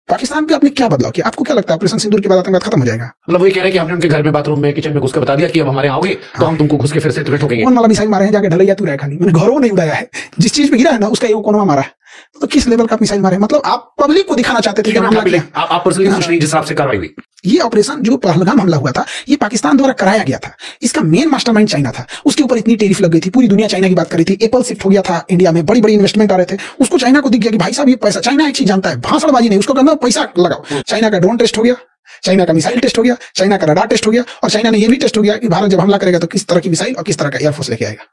पाकिस्तान पे आपने क्या बदलाव किया? आपको क्या लगता है ऑपरेशन सिंदूर के बाद आतंकवाद खत्म हो जाएगा? मतलब वही कह रहे हैं कि हमने उनके घर में, बाथरूम में, किचन में घुस कर बता दिया कि अब हमारे यहाँ आओगे तो हम तुमको घुस के फिर से तुम्हें ठोकेंगे। कौन वाला मिसाइल मारे हैं जाके ढलैया तू रहा है खाली, मैंने घरों नहीं उड़ाया है, जिस चीज पे गिरा है ना उसका एक कोना मारा है। तो किस लेवल का मिसाइल मारे? मतलब आप पब्लिक को दिखाना चाहते थे कि हमला किया। आप पर्सनली खुश नहीं जिस हिसाब से कार्रवाई हुई? ये ऑपरेशन जो पहलगाम हमला हुआ था ये पाकिस्तान द्वारा कराया गया था। इसका मेन मास्टरमाइंड चाइना था। उसके ऊपर इतनी टेरिफ लग गई थी, पूरी दुनिया चाइना की बात कर रही थी। एप्पल शिफ्ट हो गया था इंडिया में, बड़ी बड़ी इन्वेस्टमेंट आ रहे थे। उसको चाइना को दिख गया कि भाई साहब ये पैसा, चाइना एक चीज जानता है, भाषणबाजी नहीं, उसको कहना पैसा लगाओ। चाइना का ड्रोन टेस्ट हो गया, चाइना का मिसाइल टेस्ट हो गया, चाइना का रडार टेस्ट हो गया, और चाइना ने यह भी टेस्ट हो गया कि भारत जब हमला करेगा तो किस तरह की मिसाइल और किस तरह का एयरफोर्स लेके आएगा।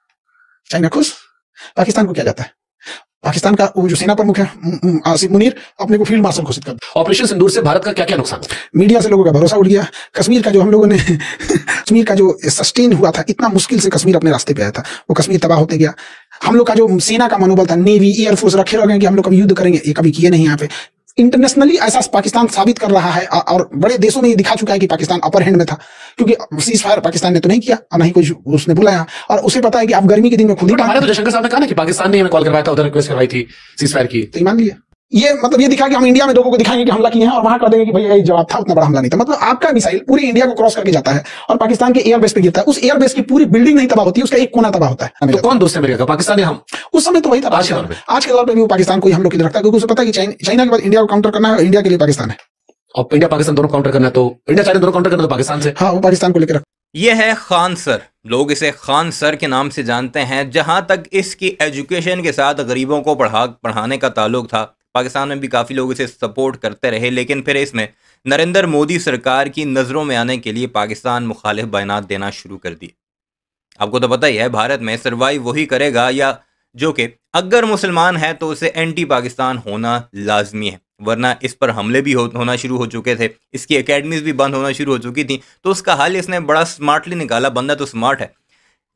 चाइना खुश, पाकिस्तान को क्या जाता है? पाकिस्तान का वो जो सेना प्रमुख है आसिफ मुनीर अपने को फील्ड मार्शल घोषित कर दिया। ऑपरेशन सिंदूर से भारत का क्या क्या नुकसान? मीडिया से लोगों का भरोसा उठ गया। कश्मीर का जो हम लोगों ने कश्मीर का जो सस्टेन हुआ था, इतना मुश्किल से कश्मीर अपने रास्ते पे आया था, वो कश्मीर तबाह होते गया। हम लोग का जो सेना का मनोबल था, नेवी एयरफोर्स रखे रह गए कि हम लोग कभी युद्ध करेंगे, ये कभी किए नहीं। यहाँ पे इंटरनेशनली ऐसा पाकिस्तान साबित कर रहा है और बड़े देशों में ये दिखा चुका है कि पाकिस्तान अपर हैंड में था, क्योंकि सीज फायर पाकिस्तान ने तो नहीं किया और नहीं कुछ उसने बुलाया, और उसे पता है कि आप गर्मी के दिन में खुद ही। हमारे तो जयशंकर साहब ने कहा ना कि पाकिस्तान ने हमें कॉल करवाया था, उधर रिक्वेस्ट करवाई थी, सीज फायर की, तो मान लिया। ये मतलब ये दिखा कि हम इंडिया में लोगों को दिखाएंगे कि हमला किए हैं और वहां कर देंगे कि भैया ये जवाब था, उतना बड़ा हमला नहीं था। मतलब आपका मिसाइल पूरी इंडिया को क्रॉस करके जाता है और पाकिस्तान के एयरबेस पे गिरता है। उस एयरबेस की पूरी बिल्डिंग नहीं तबाह होती, उसका एक कोना तबाह होता है। तो कौन दोस्त है मेरे का, पाकिस्तान या हम? उस समय तो वही था। आज के दौर पे भी वो पाकिस्तान को ही हम लोग की रखता है, क्योंकि उसे पता है कि चाइना के बाद इंडिया को काउंटर करना है, इंडिया के लिए पाकिस्तान है। और इंडिया पाकिस्तान दोनों काउंटर करना है, तो इंडिया चाइना दोनों काउंटर करना तो पाकिस्तान से। हाँ, वो पाकिस्तान को लेकर। ये है खान सर, लोग इसे खान सर के नाम से जानते हैं। जहां तक इसकी एजुकेशन के साथ गरीबों को पढ़ाने का ताल्लुक था, पाकिस्तान में भी काफ़ी लोग इसे सपोर्ट करते रहे, लेकिन फिर इसने नरेंद्र मोदी सरकार की नज़रों में आने के लिए पाकिस्तान मुखालिफ बयानात देना शुरू कर दिए। आपको तो पता ही है, भारत में सर्वाइव वही करेगा या जो कि अगर मुसलमान है तो उसे एंटी पाकिस्तान होना लाजमी है, वरना इस पर हमले भी होना शुरू हो चुके थे, इसकी एकेडमीज भी बंद होना शुरू हो चुकी थी। तो उसका हल इसने बड़ा स्मार्टली निकाला। बंदा तो स्मार्ट है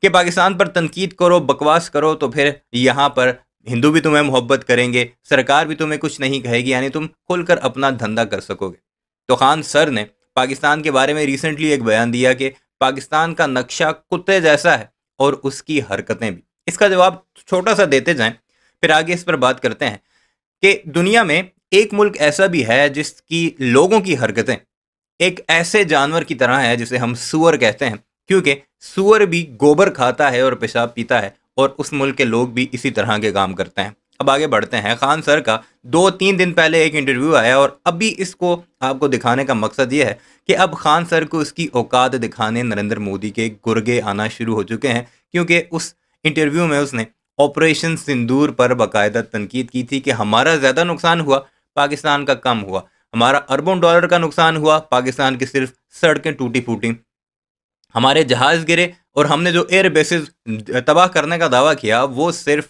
कि पाकिस्तान पर तनकीद करो, बकवास करो, तो फिर यहाँ पर हिंदू भी तुम्हें मोहब्बत करेंगे, सरकार भी तुम्हें कुछ नहीं कहेगी, यानी तुम खुलकर अपना धंधा कर सकोगे। तो खान सर ने पाकिस्तान के बारे में रिसेंटली एक बयान दिया कि पाकिस्तान का नक्शा कुत्ते जैसा है और उसकी हरकतें भी। इसका जवाब छोटा सा देते जाएं, फिर आगे इस पर बात करते हैं कि दुनिया में एक मुल्क ऐसा भी है जिसकी लोगों की हरकतें एक ऐसे जानवर की तरह है जिसे हम सूअर कहते हैं, क्योंकि सूअर भी गोबर खाता है और पेशाब पीता है, और उस मुल्क के लोग भी इसी तरह के काम करते हैं। अब आगे बढ़ते हैं। खान सर का 2-3 दिन पहले एक इंटरव्यू आया और अभी इसको आपको दिखाने का मकसद ये है कि अब खान सर को उसकी औकात दिखाने नरेंद्र मोदी के गुर्गे आना शुरू हो चुके हैं, क्योंकि उस इंटरव्यू में उसने ऑपरेशन सिंदूर पर बाकायदा तनकीद की थी कि हमारा ज़्यादा नुकसान हुआ, पाकिस्तान का कम हुआ, हमारा अरबों डॉलर का नुकसान हुआ, पाकिस्तान की सिर्फ सड़कें टूटी फूटी, हमारे जहाज़ गिरे, और हमने जो एयर बेसिस तबाह करने का दावा किया वो सिर्फ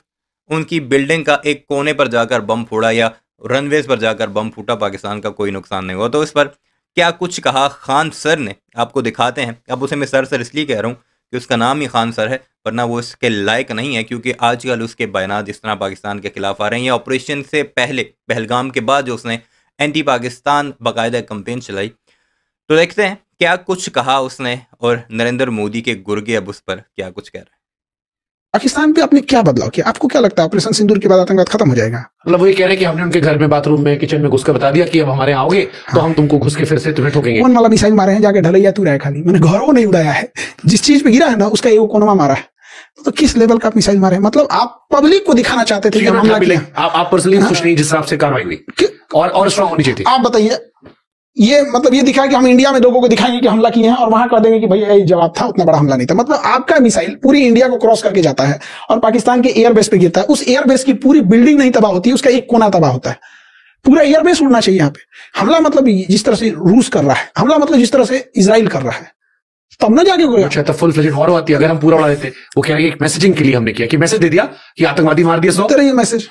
उनकी बिल्डिंग का एक कोने पर जाकर बम फोड़ा या रनवेज पर जाकर बम फूटा, पाकिस्तान का कोई नुकसान नहीं हुआ। तो इस पर क्या कुछ कहा खान सर ने, आपको दिखाते हैं। अब उसे मैं सर इसलिए कह रहा हूँ कि उसका नाम ही खान सर है, वरना वो इसके लायक नहीं है, क्योंकि आजकल उसके बयान जिस तरह पाकिस्तान के खिलाफ आ रहे हैं, या ऑपरेशन से पहले पहलगाम के बाद जो उसने एंटी पाकिस्तान बाकायदा कंपेन चलाई। तो देखते हैं क्या कुछ कहा उसने और नरेंद्र मोदी के गुर्गे अब उस पर क्या कुछ कह रहे हैं। पाकिस्तान पे आपने क्या बदलाव किया? आपको क्या लगता है ऑपरेशन सिंदूर के बाद आतंकवाद खत्म हो जाएगा? मतलब वही कह रहे हैं कि हमने उनके घर में, बाथरूम में, किचन में घुस कर बता दिया कि अब हमारे यहाँ आओगे तो हम तुमको घुस के फिर से तुम्हें ठोकेंगे। कौन वाला मिसाइल मारे हैं जाके ढलैया तू रहा है खाली, मैंने घरों नहीं उड़ाया है, जिस चीज पे गिरा है ना उसका एक कोना मारा है। तो किस लेवल का मिसाइल मारे हैं? मतलब आप पब्लिक को दिखाना चाहते थे कि हमला किया। आप पर्सनली खुश नहीं जिस हिसाब से कार्रवाई हुई, और स्ट्रांग होनी चाहिए थी। आप बताइए, ये मतलब ये दिखा कि हम इंडिया में लोगों को दिखाएंगे कि हमला किए हैं और वहां कर देंगे कि भैया ये जवाब था, उतना बड़ा हमला नहीं था। मतलब आपका मिसाइल पूरी इंडिया को क्रॉस करके जाता है और पाकिस्तान के एयरबेस पे गिरता है। उस एयरबेस की पूरी बिल्डिंग नहीं तबाह होती, उसका एक कोना तबाह होता है। पूरा एयरबेस उड़ना चाहिए यहाँ पे। हमला मतलब जिस तरह से रूस कर रहा है, हमला मतलब जिस तरह से इजराइल कर रहा है, तब ना जाके अच्छा तो फुल फ्लेजेड वॉर होती है। अगर हम पूरा उड़ा देते, वो कह रहे हैं एक मैसेजिंग के लिए हमने किया, कि मैसेज दे दिया कि आतंकवादी मार दिया 100। ये मैसेज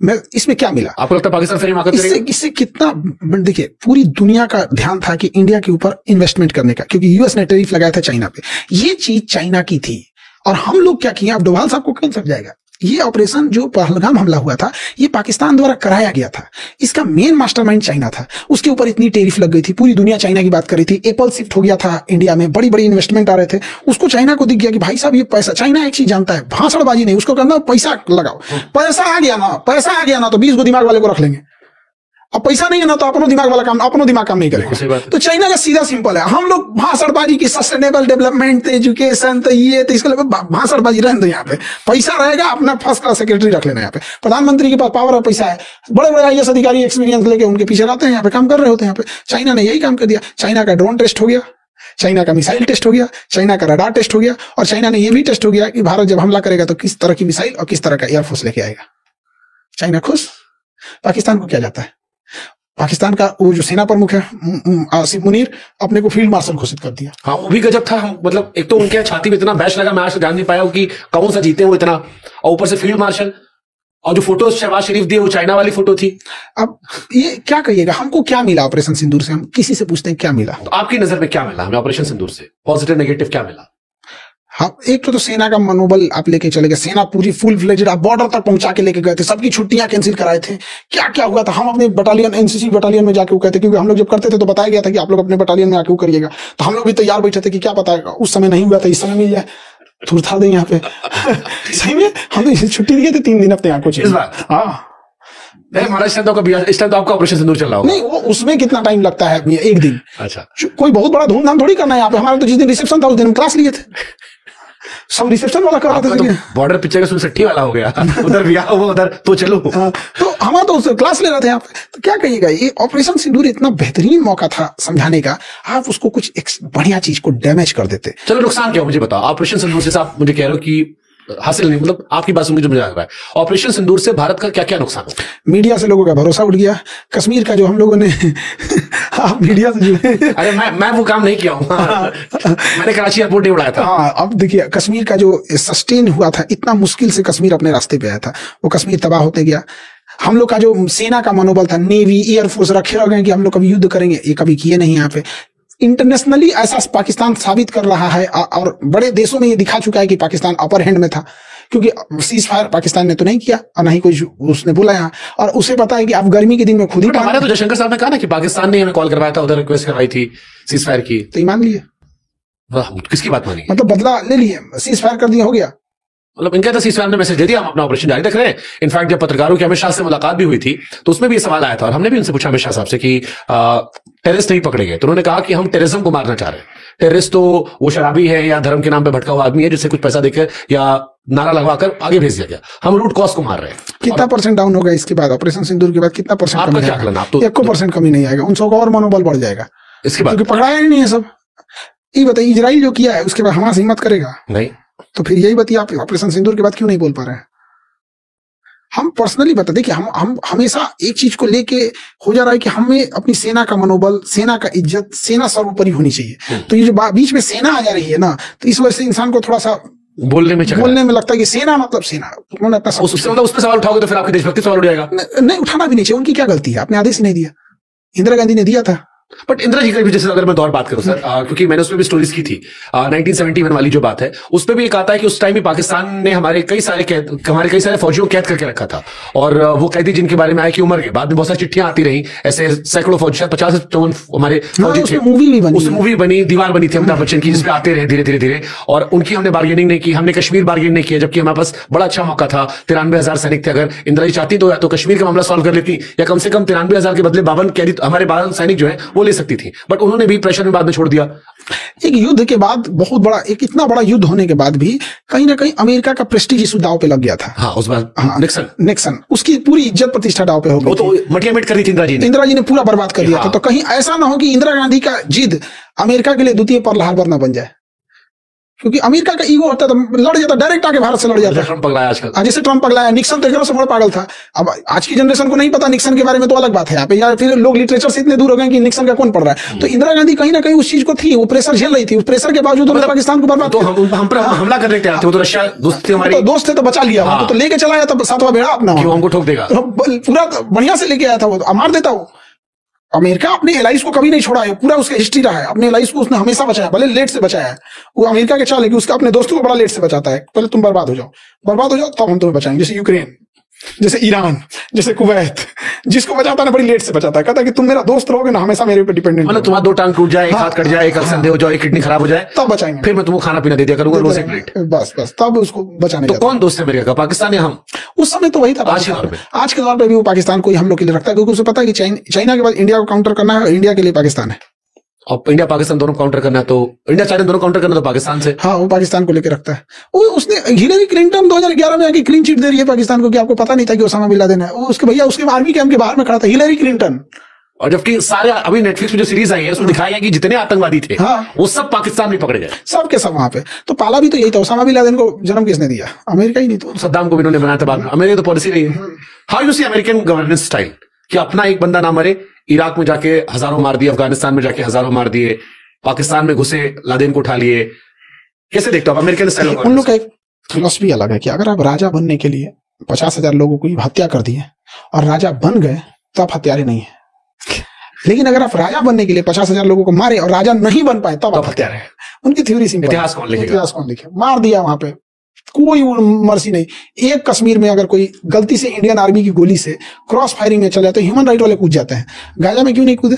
मैं इसमें क्या मिला? आपको लगता है पाकिस्तान फिर इससे कितना, देखिए पूरी दुनिया का ध्यान था कि इंडिया के ऊपर इन्वेस्टमेंट करने का, क्योंकि यूएस ने टैरिफ लगाया था चाइना पे। ये चीज चाइना की थी और हम लोग क्या किए, अब डोभाल साहब को कहीं समझ जाएगा। ये ऑपरेशन जो पहलगाम हमला हुआ था ये पाकिस्तान द्वारा कराया गया था। इसका मेन मास्टरमाइंड चाइना था। उसके ऊपर इतनी टेरिफ लग गई थी, पूरी दुनिया चाइना की बात कर रही थी। एप्पल शिफ्ट हो गया था इंडिया में, बड़ी बड़ी इन्वेस्टमेंट आ रहे थे। उसको चाइना को दिख गया कि भाई साहब ये पैसा, चाइना एक चीज जानता है, भाषणबाजी नहीं, उसको कहना पैसा लगाओ। पैसा आ गया ना तो 20 गो दिमाग वाले को रख लेंगे। अब पैसा नहीं है ना, तो अपनो दिमाग काम नहीं करेगा। तो चाइना का सीधा सिंपल है, हम लोग भाषणबाजी की सस्टेनेबल डेवलपमेंट, एजुकेशन, तो ये तो इसके लिए भाषणबाजी रहने दो। यहाँ पे पैसा रहेगा, अपना फर्स्ट क्लास सेक्रेटरी रख लेना। यहाँ पे प्रधानमंत्री के पास पावर और पैसा है, बड़े बड़े IAS अधिकारी एक्सपीरियंस लेके उनके पीछे रहते हैं, यहाँ पे काम कर रहे होते हैं। यहाँ पे चाइना ने यही काम कर दिया। चाइना का ड्रोन टेस्ट हो गया, चाइना का मिसाइल टेस्ट हो गया, चाइना का रडार टेस्ट हो गया, और चाइना ने यह भी टेस्ट हो गया कि भारत जब हमला करेगा तो किस तरह की मिसाइल और किस तरह का एयरफोर्स लेके आएगा। चाइना खुश। पाकिस्तान को क्या जाता है? पाकिस्तान का वो जो सेना प्रमुख है आसिफ मुनीर, अपने को फील्ड मार्शल घोषित कर दिया। हाँ, वो भी गजब था। मतलब एक तो उनके छाती में इतना बैश लगा, मैं आज तक जान नहीं पाया कि कौन सा जीते वो इतना, और ऊपर से फील्ड मार्शल। और जो फोटो शहबाज शरीफ दी वो चाइना वाली फोटो थी। अब ये क्या कहिएगा, हमको क्या मिला ऑपरेशन सिंदूर से? हम किसी से पूछते हैं क्या मिला, तो आपकी नजर में क्या मिला हमें ऑपरेशन सिंदूर से? पॉजिटिव नेगेटिव क्या मिला? हाँ, एक तो सेना का मनोबल आप लेके चले गए, सेना पूरी फुल फ्लेजेड आप बॉर्डर तक पहुंचा के लेके गए थे, सबकी छुट्टियां कैंसिल कराए थे। क्या क्या हुआ था? हम अपने बटालियन NCC बटालियन में जाके वो कहते, क्योंकि हम लोग जब करते थे तो बताया गया था कि आप लोग अपने बटालियन में आके वो करिएगा, तो हम लोग भी तैयार बैठे थे कि क्या पता उस समय नहीं हुआ था, इस समय मिल जाए, थुरथा दें यहाँ पे। सही में हम तो छुट्टी दिए थे 3 दिन अपने यहाँ को। हाँ, इस टाइम तो आपका ऑपरेशन सिंदूर चल रहा होगा। नहीं, वो उसमें कितना टाइम लगता है? 1 दिन। अच्छा, कोई बहुत बड़ा धूमधाम थोड़ी करना है यहाँ पे। हमारे तो जिस दिन रिसेप्शन था उस दिन हम क्लास लिए थे, सब रिसेप्शन वाला कर रहे थे। बॉर्डर पिक्चर का 67 वाला हो गया। उधर भी आओ, उधर तो चलो। तो हमारा तो क्लास ले रहे थे यहाँ पे। तो क्या कहिएगा, ये ऑपरेशन सिंदूर इतना बेहतरीन मौका था समझाने का, आप उसको कुछ एक बढ़िया चीज को डैमेज कर देते। चलो, नुकसान क्या हो मुझे बताओ ऑपरेशन सिंदूर से? आप मुझे कह रहे हो कि हासिल नहीं, मतलब आपकी बात सुनकर जो मुझे लग रहा है, ऑपरेशन सिंदूर से भारत का क्या क्या नुकसान हो? मीडिया से लोगों का भरोसा उठ गया। कश्मीर का जो हम लोगों ने आप मीडिया से जुड़े। अरे मैं वो काम नहीं किया हूँ। मैंने कराची एयरपोर्ट नहीं उड़ाया था। हाँ, अब देखिए कश्मीर का जो सस्टेन हुआ था, इतना मुश्किल से कश्मीर अपने रास्ते पे आया था, वो कश्मीर तबाह होते गया। हम लोग का जो सेना का मनोबल था, नेवी एयरफोर्स रखे रह गए कि हम लोग कभी युद्ध करेंगे, ये कभी किए नहीं। यहाँ पे इंटरनेशनली ऐसा पाकिस्तान साबित कर रहा है, और बड़े देशों में ये दिखा चुका है कि पाकिस्तान अपर हैंड में था, क्योंकि सीज फायर पाकिस्तान ने तो नहीं किया और नहीं कोई उसने बोला यहाँ, और उसे पता है कि आप गर्मी के दिन में खुद ही। हमारा तो जयशंकर साहब ने कहा ना कि पाकिस्तान ने हमें कॉल करवाया था, उधर रिक्वेस्ट करवाई थी सीज फायर की, तो मान लिए। वाह, किसकी बात मानी? मतलब बदला ले लिए, सीज फायर कर दिया, हो गया। मतलब इनका तो सीज फायर ने मैसेज दे दिया, हम अपना ऑपरेशन जारी रख रहे हैं। इनफैक्ट जब पत्रकारों की अमित शाह से मुलाकात भी हुई थी तो उसमें भी ये सवाल आया था, और हमने भी उनसे पूछा अमित शाह साहब से कि टेररिस्ट नहीं पकड़े गए, तो उन्होंने कहा कि हम टेररिज्म को मारना चाह रहे हैं। टेररिस्ट तो वो शराबी है या धर्म के नाम पे भटका हुआ आदमी है जिससे कुछ पैसा देकर या नारा लगवाकर आगे भेज दिया गया। हम रूट कॉज को मार रहे हैं। कितना परसेंट डाउन होगा इसके बाद? ऑपरेशन सिंदूर के बाद कितना परसेंट? आपका क्या आकलन? आप तो 1% कमी नहीं आएगा, उन सबका और मनोबल बढ़ जाएगा इसके बाद, क्योंकि पकड़ाया ही नहीं है सब। ये बताइए, इजराइल जो किया है उसके बाद हमास हिम्मत करेगा नहीं? तो फिर यही बताइए, आप ऑपरेशन सिंदूर के बाद क्यों नहीं बोल पा रहे हैं? हम पर्सनली बता देखिए, हम हमेशा एक चीज को लेके हो जा रहा है कि हमें अपनी सेना का मनोबल, सेना का इज्जत, सेना सर्वोपरि होनी चाहिए। तो ये जो बीच में सेना आ जा रही है ना, तो इस वजह से इंसान को थोड़ा सा बोलने में लगता है कि सेना मतलब सेना, उन्होंने अपना उस पर सवाल उठाओगे तो फिर आपकी देशभक्ति सवाल उठ जाएगा। नहीं, उठाना भी नहीं चाहिए। उनकी क्या गलती है? आपने आदेश ही नहीं दिया, इंदिरा गांधी ने दिया था। बट इंदिरा जी का भी, जैसे अगर मैं दौर बात करूं सर, क्योंकि मैंने उसमें भी स्टोरीज की थी, 1971 वाली जो बात है उसमें भी एक आता है कि उस टाइम भी पाकिस्तान ने हमारे कई सारे फौजियों को कैद करके रखा था, और वो कैदी जिनके बारे में आए कि उमर के बाद में बहुत सारी चिट्ठियां आती रही, ऐसे सैकड़ों फौजी, शायद 50 से 54 हमारे फौजी थे। मूवी बनी, दीवार बनी थी अमिताभ बच्चन की, जिसपे आते रहे धीरे धीरे, और उनकी हमने बार्गेनिंग नहीं की, हमने कश्मीर बार्गेनिंग नहीं किया, जबकि हमारे पास बड़ा अच्छा मौका था। 93,000 सैनिक थे। अगर इंदिरा जी चाहती तो कश्मीर का मामला सॉल्व कर लेती, या कम से कम 93,000 के बदले 52 कैदी हमारे 52 सैनिक जो है वो ले सकती थी, बट उन्होंने भी प्रेशर में बाद में छोड़ दिया। एक युद्ध के बाद, बहुत बड़ा, एक इतना बड़ा युद्ध होने के बाद भी कहीं ना कहीं अमेरिका का प्रेस्टीज इस दांव पे लग गया था। हाँ, उस बार निक्सन उसकी पूरी इज्जत प्रतिष्ठा दांव पे हो गई। तो मटिया कर दी थी इंदिरा जी ने पूरा बर्बाद कर दिया था। तो कहीं ऐसा ना हो कि इंदिरा गांधी का जिद अमेरिका के लिए द्वितीय पर्ल हार्बर ना बन जाए, क्योंकि अमेरिका का ईगो होता था, लड़ जाता, डायरेक्ट आके भारत से लड़ जाता। ट्रंप पगलाया आजकल, जैसे ट्रंप पगलाया, निक्सन तो एकदम से बड़ा पागल था। अब आज की जनरेशन को नहीं पता निक्सन के बारे में, तो अलग बात है यहाँ पे, या फिर लोग लिटरेचर से इतने दूर हो गए कि निक्सन का कौन पढ़ रहा है। तो इंदिरा गांधी कहीं ना कहीं उस चीज को थी, वो प्रेशर झेल रही थी, उस प्रेशर के बावजूद उन्होंने पाकिस्तान को बर्बाद किया। तो हम पर हमला करने के थे, वो तो रशिया दोस्त थे हमारे, दोस्त थे तो बचा लिया, तो लेके चला आया था सातवां बेड़ा अपना, हमको ठोक देगा, पूरा बढ़िया से लेके आया था, वो मार देता वो। अमेरिका अपने एलाइज को कभी नहीं छोड़ा है, पूरा उसका हिस्ट्री रहा है, अपने एलाइज को उसने हमेशा बचाया, भले लेट से बचाया है। वो अमेरिका के चाल है कि उसका अपने दोस्तों को बड़ा लेट से बचाता है, पहले तुम बर्बाद हो जाओ तब हम तुम्हें बचाएंगे। जैसे यूक्रेन, जैसे ईरान, जैसे कुवैत, जिसको बचाता ना बड़ी लेट से बचाता है, कहता है कि तुम मेरा दोस्त रहोगे ना, हमेशा मेरे पे डिपेंडेंट, मतलब तुम्हारा 2 टांग टूट जाए, एक हाथ कट जाए, एक संदेह हो जाए, एक किडनी खराब हो जाए, तब बचाएंगे, फिर मैं तुमको खाना पीना दे दिया करूंगा रोज 1 प्लेट, बस तब उसको बचाने। तो कौन दोस्त है अमेरिका का, पाकिस्तान या हम? उस समय तो वही था। आज के दौर पे भी वो पाकिस्तान को ही हम लोग के लिए रखता है, क्योंकि उसे पता है कि चाइना के बाद इंडिया को काउंटर करना है, इंडिया के लिए पाकिस्तान है, और इंडिया पाकिस्तान दोनों काउंटर करना है, तो इंडिया चाइना दोनों काउंटर करना तो पाकिस्तान से। हाँ, वो पाकिस्तान को लेकर रखता है। वो उसने हिलेरी क्लिंटन 2011 में आके क्लीन चिट दे रही है पाकिस्तान को, कि आपको पता नहीं था कि ओसामा बिन लादेन है। वो उसके भैया उसके आर्मी कैंप के बाहर में खड़ा था हिलेरी क्लिंटन। और जबकि सारे अभी नेटफ्लिक्स पे जो सीरीज आई है उसमें दिखाया गया कि जितने आतंकवादी थे, हाँ, वो सब पाकिस्तान में पकड़े गए, सब के सब वहां पे। तो पाला भी तो यही था, ओसामा बिन लादेन को जन्म किसने दिया? अमेरिका ही नहीं तो सद्दाम को भी इन्होंने बनाया था बाद में। अमेरिका तो पॉलिसी रही है। How you see American governance style, कि अपना एक बंदा ना मरे, इराक में जाके हजारों मार दिए, अफगानिस्तान में जाके हजारों मार दिए, पाकिस्तान में घुसे, लादेन को उठा लिए, कैसे देखते हो आप अमेरिकन स्टाइल? उन लोग का एक फिलॉसफी अलग है कि अगर आप राजा बनने के लिए 50,000 लोगों की हत्या कर दिए और राजा बन गए तो आप हत्यारे नहीं है, लेकिन अगर आप राजा बनने के लिए 50,000 लोगों को मारे और राजा नहीं बन पाए तब आप हत्यारे हैं। उनकी थ्योरी सिंपल। इतिहास कौन लिखेगा? इतिहास कौन लिखे? मार दिया वहां पे, कोई मर्सी नहीं। एक कश्मीर में अगर कोई गलती से इंडियन आर्मी की गोली से क्रॉस फायरिंग में चले जाते, ह्यूमन राइट वाले कूद जाते हैं। गाजा में क्यों नहीं कूदे?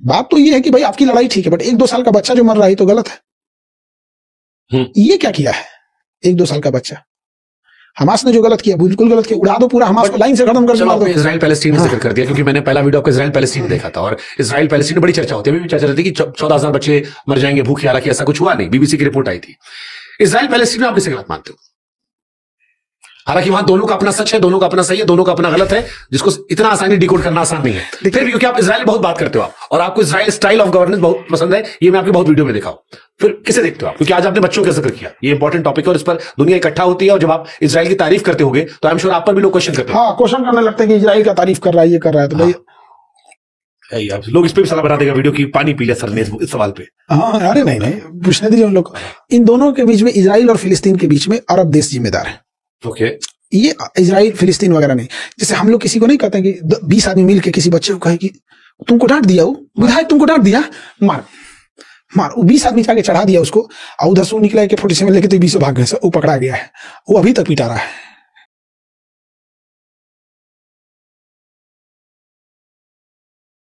बात तो ये है कि भाई आपकी लड़ाई ठीक है, बट 1-2 साल का बच्चा जो मर रहा है तो गलत है। ये क्या किया है 1-2 साल का बच्चा? हमास ने जो गलत किया बिल्कुल गलत किया, उड़ा दो पूरा हमास को, लाइन से खत्म कर दो। इजराइल पैलेस्टीन जिक्र कर दिया, क्योंकि मैंने पहला वीडियो आपका इजराइल पैलेस्टीन देखा था, और इजराइल पैलेस्टीन में बड़ी चर्चा होती है, अभी भी चर्चा रहती है कि 14,000 बच्चे मर जाएंगे भूख हालांकि ऐसा कुछ हुआ नहीं, बीबीसी की रिपोर्ट आई थी। इजराइल पैलेस्टीन में आप किसे गलत मानते हो? हालांकि वहां दोनों का अपना सच है, दोनों का अपना सही है, दोनों का अपना गलत है, जिसको इतना आसानी डिकोड करना आसान नहीं है। फिर भी क्योंकि आप इजराइल बहुत बात करते हो आप, और आपको इजराइल स्टाइल ऑफ गवर्नेंस बहुत पसंद है, ये मैं आपके बहुत वीडियो में देखा हूं, फिर किसे देखते हो आप? क्योंकि आज आपने बच्चों का जिक्र किया, ये इंपॉर्टेंट टॉपिक है और इस पर दुनिया इकट्ठा होती है, और जब आप इजराइल की तारीफ करते होगे तो आई एम श्योर आप पर भी लोग क्वेश्चन करते हैं। हाँ, क्वेश्चन करने लगते हैं कि इजराइल का तारीफ कर रहा है, ये कर रहा है, तो भाई लोग इस पे भी सलाह बना देगा वीडियो की, पानी पी लिया सर ने इस सवाल पे। हाँ, अरे नहीं पूछने दीजिए उन लोग को। इन दोनों के बीच में, इजराइल और फिलिस्तीन के बीच में अरब देश जिम्मेदार है। ओके, ये इजराइल फिलिस्तीन वगैरह नहीं। जैसे हम लोग किसी को नहीं कहते कि 20 आदमी मिल के किसी बच्चे को कहे कि तुमको डांट दिया, वो विधायक तुमको डांट दिया, मार। वो 20 आदमी जाके चढ़ा दिया उसको, और उधर से निकला AK-47 लेके तो 20 भाग गए, वो पकड़ा गया है, वो अभी तक पिटा रहा है।